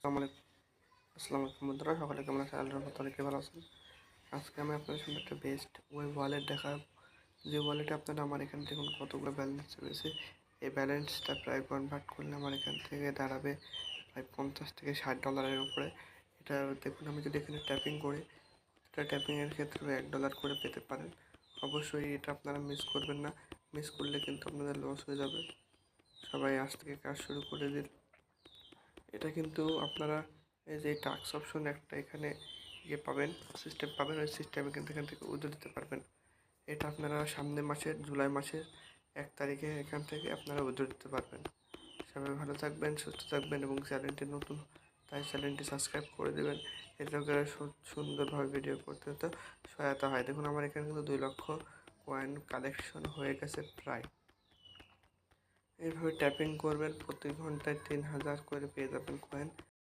আসসালামু আলাইকুম বন্ধুরা, সকলে কেমন আছেন? আল্লাহর মতো অনেকে ভালো আছেন। আজকে আমি আপনাদের সামনে একটা বেস্ট ওয়ালেট দেখাব, যে ওয়ালেটে আপনারা আমার এখান থেকে কতগুলো ব্যালেন্স রয়েছে। এই ব্যালেন্সটা প্রায় কনভার্ট করলে আমার এখান থেকে দাঁড়াবে প্রায় $50 থেকে $60 উপরে। এটা দেখুন, আমি যদি এখানে ট্যাপিং করি, এটা ট্যাপিংয়ের ক্ষেত্রে $1 করে পেতে পারেন। অবশ্যই এটা আপনারা মিস করবেন না, মিস করলে কিন্তু আপনাদের লস হয়ে যাবে। সবাই আজ থেকে কাজ শুরু করে দিন। এটা কিন্তু আপনারা এই যে টাস্ক অপশন একটা এখানে পাবেন, সিস্টেম পাবেন, ওই সিস্টেমে কিন্তু এখান থেকে উইথড্র দিতে পারবেন। এটা আপনারা সামনের মাসের জুলাই মাসের 1 তারিখে এখান থেকে আপনারা উইথড্র দিতে পারবেন। সবাই ভালো থাকবেন, সুস্থ থাকবেন এবং চ্যানেলটি নতুন, তাই চ্যানেলটি সাবস্ক্রাইব করে দেবেন। এতে করে সুন্দরভাবে ভিডিও করতে হতে সহায়তা হয়। দেখুন, আমার এখানে কিন্তু 2 লক্ষ কয়েন কালেকশন হয়ে গেছে প্রায়। এইভাবে ট্যাপিং করবেন, প্রতি ঘন্টায় 3000 করে পেয়ে যাবেন কয়েন।